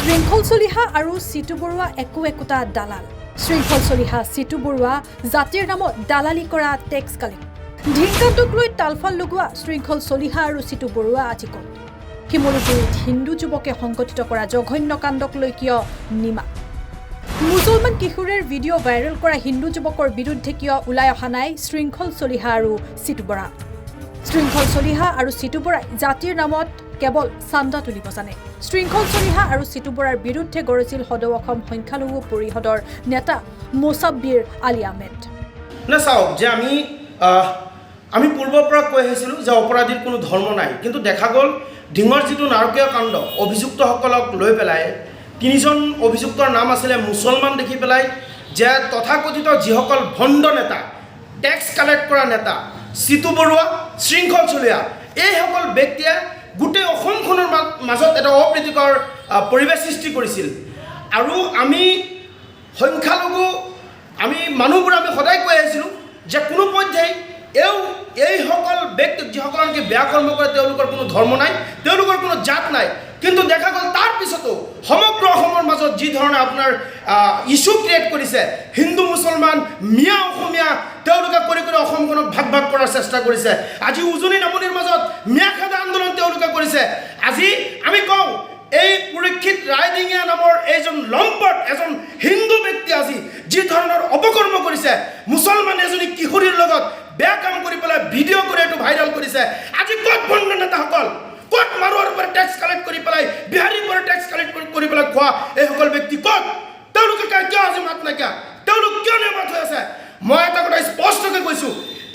শৃংখল চলিহা আৰু চিটু বৰুৱা একোটা দালাল। শৃংখল চলিহা চিটু বৰুৱা জাতিৰ নামত দালালি কৰা টেক্স কালেক্ট। ঢিংকান্তক লৈ তালফাল লগোৱা শৃংখল চলিহা আৰু চিটু বৰুৱা আজি ক'ত? শিমলুগুৰিত হিন্দু যুৱকে সংগঠিত কৰা জঘন্য কাণ্ডক লৈ কিয় নিমা? মুছলমান কিশোৰীৰ ভিডিঅ' ভাইৰেল কৰা হিন্দু যুৱকৰ বিৰুদ্ধে কিয় ওলাই অহা নাই শৃংখল চলিহা আৰু চিটু বৰা? শৃংখল চলিহা আৰু চিটু বৰাই জাতিৰ নামত কেৱল চান্দা তুলিব জানে। শৃংখল চলিহা আৰু চিটু বৰাৰ বিৰুদ্ধে গৰজিল সদৌ অসম সংখ্যালঘু পৰিষদৰ নেতা মোছাব্বিৰ আলী আহমেদ। চাওক যে আমি পূৰ্বৰ পৰা কৈ আহিছিলোঁ যে অপৰাধীৰ কোনো ধৰ্ম নাই, কিন্তু দেখা গ'ল ঢিঙৰ যিটো নাৰকীয় কাণ্ড অভিযুক্তসকলক লৈ পেলাই তিনিজন অভিযুক্তৰ নাম আছিলে মুছলমান দেখি পেলাই যে তথাকথিত যিসকল ভণ্ড নেতা, টেক্স কালেক্ট কৰা নেতা চিটু বৰুৱা, শৃংখল চলিহা, এইসকল ব্যক্তিয়ে গোটেই অসমখনৰ মাজত এটা অপ্ৰীতিকৰ পৰিৱেশ সৃষ্টি কৰিছিল। আৰু আমি সংখ্যালঘু মানুহবোৰ আমি সদায় কৈ আহিছিলোঁ যে কোনো পৰ্যায় এইসকল ব্যক্তিক যিসকল নেকি বেয়া কৰ্ম কৰে তেওঁলোকৰ কোনো ধৰ্ম নাই, তেওঁলোকৰ কোনো জাত নাই। কিন্তু দেখা গ'ল তাৰ পিছতো সমগ্ৰ অসমৰ মাজত যি ধৰণে আপোনাৰ ইছ্যু ক্ৰিয়েট কৰিছে, হিন্দু মুছলমান মিয়া অসমীয়া তেওঁলোকে কৰি অসমখনক ভাগ কৰাৰ চেষ্টা কৰিছে। আজি উজনি নামনিৰ মাজত মিয়া খেদা আন্দোলন তেওঁলোকে কৰিছে। আজি আমি কওঁ এই পৰীক্ষিত ৰায়ডিঙীয়া নামৰ এইজন লম্পট এজন হিন্দু ব্যক্তি আজি যি ধৰণৰ অপকৰ্ম কৰিছে, মুছলমান এজনী কিশোৰীৰ লগত বেয়া কাম কৰি পেলাই ভিডিঅ' কৰি এইটো ভাইৰেল কৰিছে। আজি ক'ত ভণ্ড নেতাসকল, ক'ত মাৰোৱাৰ পৰা টেক্স কালেক্ট কৰি পেলাই, বিহাৰীৰ পৰা টেক্স কালেক্ট কৰি পেলাই খোৱা এইসকল ব্যক্তি ক'ত? তেওঁলোকে কিয় আজি মাত নাইকিয়া? তেওঁলোক কিয় নিৰ্মাত হৈ আছে? মই এটা কথা স্পষ্টকৈ কৈছোঁ,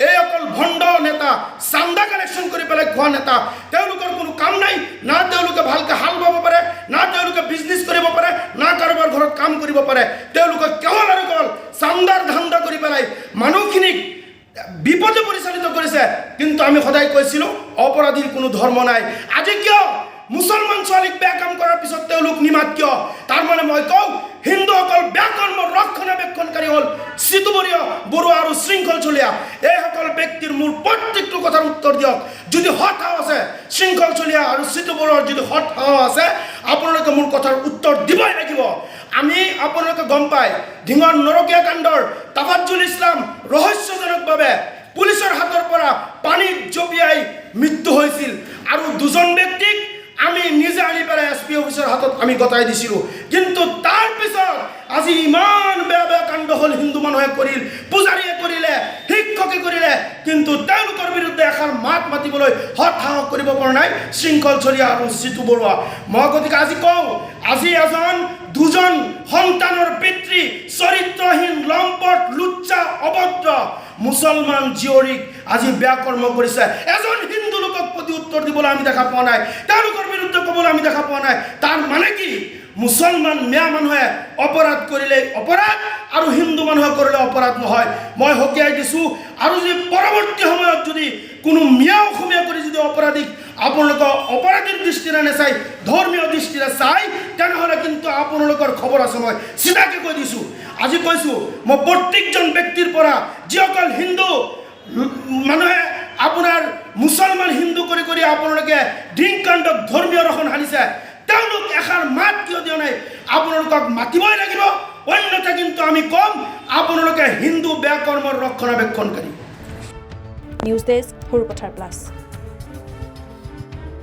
এই অকল ভণ্ড নেতা, চান্দা কালেকশ্যন কৰি পেলাই খোৱা নেতা, তেওঁলোকৰ কোনো কাম নাই। না তেওঁলোকে ভালকৈ হাল বাব পাৰে, না তেওঁলোকে বিজনেছ কৰিব পাৰে, না কাৰোবাৰ ঘৰত কাম কৰিব পাৰে। তেওঁলোকে কেৱল আৰু কেৱল চান্দাৰ ধান্দা কৰি পেলাই মানুহখিনিক বিপদে পৰিচালিত কৰিছে। কিন্তু আমি সদায় কৈছিলোঁ অপৰাধীৰ কোনো ধৰ্ম নাই। আজি কিয় মুছলমান ছোৱালীক বেয়া কাম কৰাৰ পিছত তেওঁলোক নিমাত কিয়? তাৰমানে মই কওঁ হিন্দুসকল বেয়া কৰ্মৰ ৰক্ষণাবেক্ষণকাৰী হ'ল চিটু বৰুৱা আৰু শৃংখল চলিহা। এইসকল ব্যক্তিৰ মোৰ প্ৰত্যেকটো কথাৰ উত্তৰ দিয়ক। যদি সৎসাহ আছে শৃংখল চলিহা আৰু চিটু বৰুৱাৰ যদি সৎসাহ আছে, আপোনালোকে মোৰ কথাৰ উত্তৰ দিবই লাগিব। আমি আপোনালোকে গম পায় ঢিঙৰ নৰকীয়া কাণ্ডৰ তাফাজ্জুল ইছলাম ৰহস্যজনকভাৱে পুলিচৰ হাতৰ পৰা পানীত জঁপিয়াই মৃত্যু হৈছিল। আৰু দুজন ব্যক্তিক আমি নিজে আনি পেলাই SP অফিচৰ হাতত আমি গতাই দিছিলোঁ। কিন্তু তাৰপিছত আজি ইমান বেয়া কাণ্ড হ'ল, হিন্দু মানুহে কৰিল, পূজাৰীয়ে কৰিলে, শিক্ষকে কৰিলে, কিন্তু তেওঁলোকৰ বিৰুদ্ধে এষাৰ মাত মাতিবলৈ সৎসাহস কৰিব পৰা নাই শৃংখল চলিহা আৰু চিটু বৰুৱা। মই গতিকে আজি কওঁ, আজি দুজন সন্তানৰ পিতৃ চৰিত্ৰহীন লম্পট লুচ্চা অভদ্ৰ মুছলমান জীয়ৰীক আজি বেয়া কৰ্ম কৰিছে। এজন হিন্দু লোকক প্ৰতি উত্তৰ দিবলৈ আমি দেখা পোৱা নাই, তেওঁলোকৰ বিৰুদ্ধে ক'বলৈ আমি দেখা পোৱা নাই। তাৰ মানে কি? মুছলমান মিয়া মানুহে অপৰাধ কৰিলে অপৰাধ আৰু হিন্দু মানুহে কৰিলে অপৰাধ নহয়। মই সকীয়াই দিছোঁ, আৰু যদি পৰৱৰ্তী সময়ত যদি কোনো মিয়া অসমীয়া কৰি যদি অপৰাধীক আপোনালোকৰ অপৰাধীৰ দৃষ্টিৰে নাচাই ধৰ্মীয় দৃষ্টিৰে চাই, তেনেহ'লে কিন্তু আপোনালোকৰ খবৰ আছে। মই চিধাকৈ কৈ দিছোঁ, আজি কৈছোঁ, মই প্ৰত্যেকজন ব্যক্তিৰ পৰা যিসকল হিন্দু মানুহে আপোনাৰ মুছলমান হিন্দু কৰি আপোনালোকে ঢিংকাণ্ডক ধৰ্মীয় ৰসন সানিছে, তেওঁলোক এষাৰ মাত কিয় দিয়া নাই? আপোনালোকক মাতিবই লাগিব, অন্যথা কিন্তু আমি কম আপোনালোকে হিন্দু বেয়া কৰ্মৰ ৰক্ষণাবেক্ষণকাৰী। News desk, Sarupathar plus.